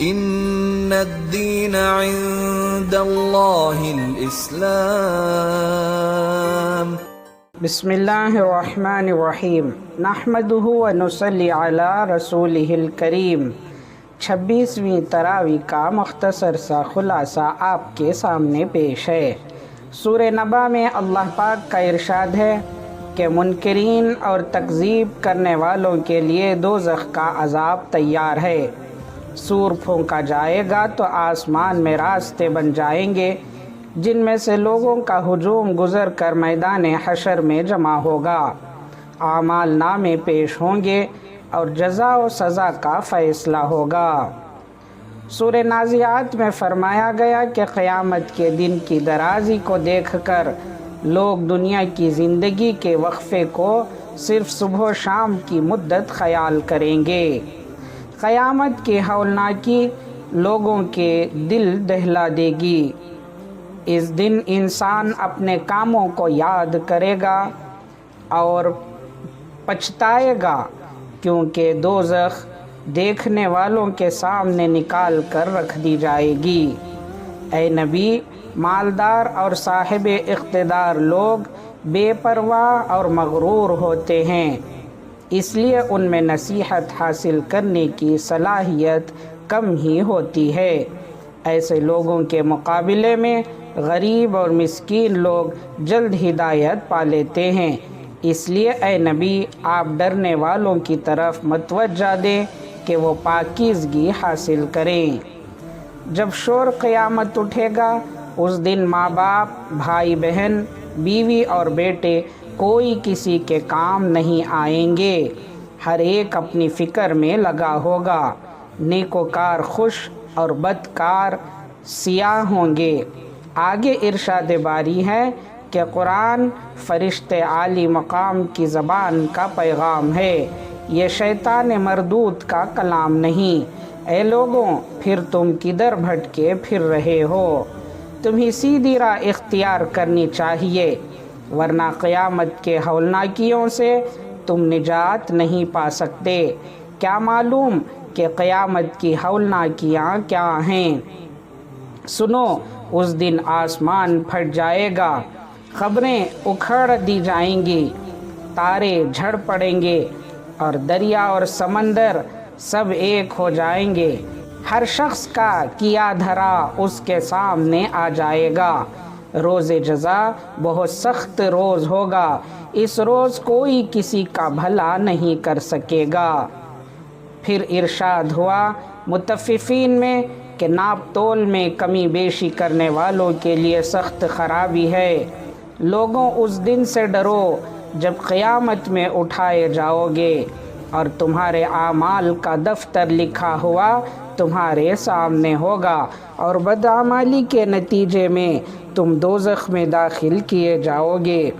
ان الدین عند اللہ الاسلام۔ بسم اللہ الرحمن الرحیم، نحمدہ ونصلی علی رسولہ الکریم۔ 26ویں تراویح کا مختصر سا خلاصہ آپ کے سامنے پیش ہے۔ سورہ نبا میں اللہ پاک کا ارشاد ہے کہ منکرین اور تکذیب کرنے والوں کے لیے دوزخ کا عذاب تیار ہے۔ سور پھونکا جائے گا تو آسمان میں راستے بن جائیں گے جن میں سے لوگوں کا ہجوم گزر کر میدان حشر میں جمع ہوگا۔ اعمال نامے پیش ہوں گے اور جزا و سزا کا فیصلہ ہوگا۔ سورہ نازعات میں فرمایا گیا کہ قیامت کے دن کی درازی کو دیکھ کر لوگ دنیا کی زندگی کے وقفے کو صرف صبح و شام کی مدت خیال کریں گے۔ قیامت کی ہولناکی لوگوں کے دل دہلا دے گی۔ اس دن انسان اپنے کاموں کو یاد کرے گا اور پچھتائے گا، کیونکہ دوزخ دیکھنے والوں کے سامنے نکال کر رکھ دی جائے گی۔ اے نبی، مالدار اور صاحب اقتدار لوگ بے پرواہ اور مغرور ہوتے ہیں، اس لیے ان میں نصیحت حاصل کرنے کی صلاحیت کم ہی ہوتی ہے۔ ایسے لوگوں کے مقابلے میں غریب اور مسکین لوگ جلد ہدایت پا لیتے ہیں، اس لیے اے نبی آپ ڈرنے والوں کی طرف متوجہ دیں کہ وہ پاکیزگی حاصل کریں۔ جب شور قیامت اٹھے گا اس دن ماں باپ، بھائی بہن، بیوی اور بیٹے کوئی کسی کے کام نہیں آئیں گے۔ ہر ایک اپنی فکر میں لگا ہوگا۔ نیکوکار خوش اور بدکار سیاہ ہوں گے۔ آگے ارشاد باری ہے کہ قرآن فرشتے عالی مقام کی زبان کا پیغام ہے، یہ شیطان مردود کا کلام نہیں۔ اے لوگوں، پھر تم کدھر بھٹکے پھر رہے ہو؟ تمہیں سیدھی راہ اختیار کرنی چاہیے، ورنہ قیامت کے ہولناکیوں سے تم نجات نہیں پا سکتے۔ کیا معلوم کہ قیامت کی ہولناکیاں کیا ہیں؟ سنو، اس دن آسمان پھٹ جائے گا، قبریں اکھڑ دی جائیں گی، تارے جھڑ پڑیں گے اور دریا اور سمندر سب ایک ہو جائیں گے۔ ہر شخص کا کیا دھرا اس کے سامنے آ جائے گا۔ روز جزا بہت سخت روز ہوگا، اس روز کوئی کسی کا بھلا نہیں کر سکے گا۔ پھر ارشاد ہوا مطففین میں کہ ناپ تول میں کمی بیشی کرنے والوں کے لیے سخت خرابی ہے۔ لوگوں، اس دن سے ڈرو جب قیامت میں اٹھائے جاؤ گے اور تمہارے اعمال کا دفتر لکھا ہوا تمہارے سامنے ہوگا، اور بدعمالی کے نتیجے میں تم دوزخ میں داخل کیے جاؤ گے،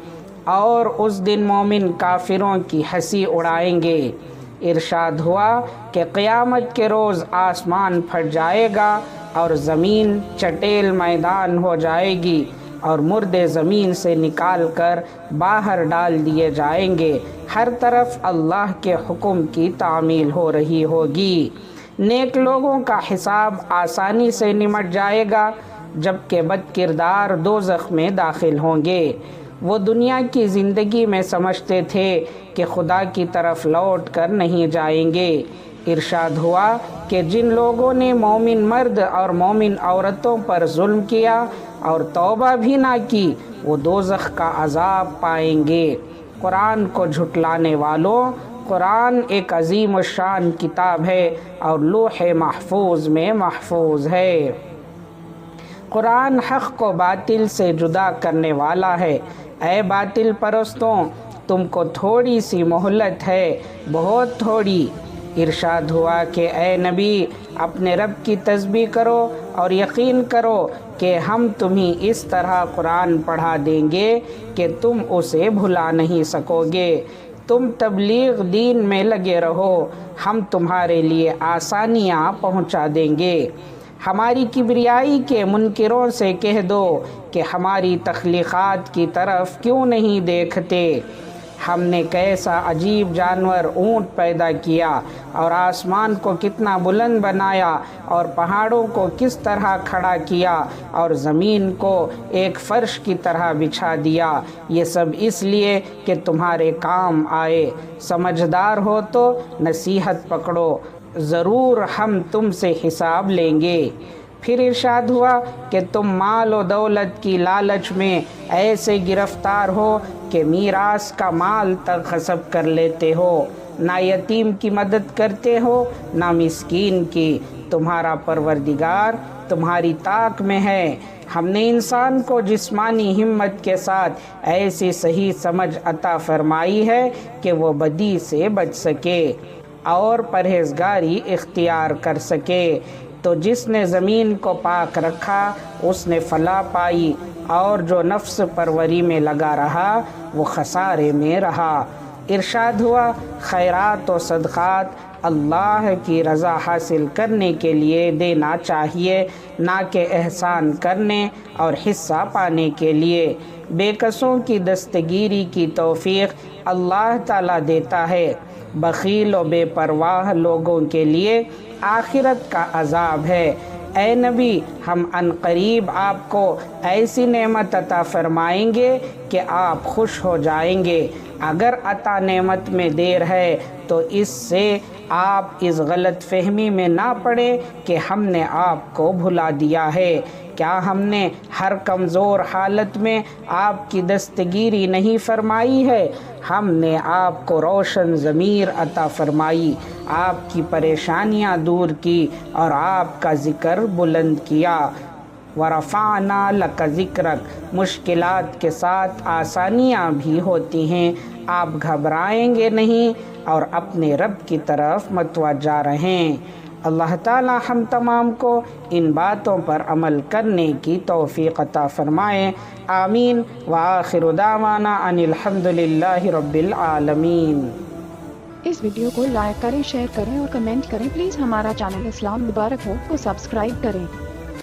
اور اس دن مومن کافروں کی ہنسی اڑائیں گے۔ ارشاد ہوا کہ قیامت کے روز آسمان پھٹ جائے گا اور زمین چٹیل میدان ہو جائے گی، اور مردے زمین سے نکال کر باہر ڈال دیے جائیں گے۔ ہر طرف اللہ کے حکم کی تعمیل ہو رہی ہوگی۔ نیک لوگوں کا حساب آسانی سے نمٹ جائے گا، جبکہ بد کردار دوزخ میں داخل ہوں گے۔ وہ دنیا کی زندگی میں سمجھتے تھے کہ خدا کی طرف لوٹ کر نہیں جائیں گے۔ ارشاد ہوا کہ جن لوگوں نے مومن مرد اور مومن عورتوں پر ظلم کیا اور توبہ بھی نہ کی، وہ دوزخ کا عذاب پائیں گے۔ قرآن کو جھٹلانے والوں، قرآن ایک عظیم الشان کتاب ہے اور لوح محفوظ میں محفوظ ہے۔ قرآن حق کو باطل سے جدا کرنے والا ہے۔ اے باطل پرستوں، تم کو تھوڑی سی مہلت ہے، بہت تھوڑی۔ ارشاد ہوا کہ اے نبی، اپنے رب کی تسبیح کرو اور یقین کرو کہ ہم تمہیں اس طرح قرآن پڑھا دیں گے کہ تم اسے بھلا نہیں سکو گے۔ تم تبلیغ دین میں لگے رہو، ہم تمہارے لیے آسانیاں پہنچا دیں گے۔ ہماری کبریائی کے منکروں سے کہہ دو کہ ہماری تخلیقات کی طرف کیوں نہیں دیکھتے؟ ہم نے کیسا عجیب جانور اونٹ پیدا کیا اور آسمان کو کتنا بلند بنایا اور پہاڑوں کو کس طرح کھڑا کیا اور زمین کو ایک فرش کی طرح بچھا دیا، یہ سب اس لیے کہ تمہارے کام آئے۔ سمجھدار ہو تو نصیحت پکڑو، ضرور ہم تم سے حساب لیں گے۔ پھر ارشاد ہوا کہ تم مال و دولت کی لالچ میں ایسے گرفتار ہو کہ میراث کا مال تک غصب کر لیتے ہو، نہ یتیم کی مدد کرتے ہو نہ مسکین کی۔ تمہارا پروردگار تمہاری طاق میں ہے۔ ہم نے انسان کو جسمانی ہمت کے ساتھ ایسی صحیح سمجھ عطا فرمائی ہے کہ وہ بدی سے بچ سکے اور پرہیزگاری اختیار کر سکے۔ تو جس نے زمین کو پاک رکھا اس نے فلاح پائی، اور جو نفس پروری میں لگا رہا وہ خسارے میں رہا۔ ارشاد ہوا خیرات و صدقات اللہ کی رضا حاصل کرنے کے لیے دینا چاہیے، نہ کہ احسان کرنے اور حصہ پانے کے لیے۔ بے کسوں کی دستگیری کی توفیق اللہ تعالیٰ دیتا ہے، بخیل و بے پرواہ لوگوں کے لیے آخرت کا عذاب ہے۔ اے نبی، ہم عنقریب آپ کو ایسی نعمت عطا فرمائیں گے کہ آپ خوش ہو جائیں گے۔ اگر عطا نعمت میں دیر ہے تو اس سے آپ اس غلط فہمی میں نہ پڑیں کہ ہم نے آپ کو بھلا دیا ہے۔ کیا ہم نے ہر کمزور حالت میں آپ کی دستگیری نہیں فرمائی ہے؟ ہم نے آپ کو روشن ضمیر عطا فرمائی، آپ کی پریشانیاں دور کی اور آپ کا ذکر بلند کیا۔ وَرَفَعْنَا لَكَ ذِكْرَكَ، مشکلات کے ساتھ آسانیاں بھی ہوتی ہیں۔ آپ گھبرائیں گے نہیں اور اپنے رب کی طرف متوجہ رہیں۔ اللہ تعالی ہم تمام کو ان باتوں پر عمل کرنے کی توفیق عطا فرمائے۔ آمین۔ وآخر دعوانا ان الحمد للہ رب العالمین۔ اس ویڈیو کو لائک کریں، شیئر کریں اور کمنٹ کریں۔ پلیز ہمارا چینل اسلام مبارک ہو کو سبسکرائب کریں۔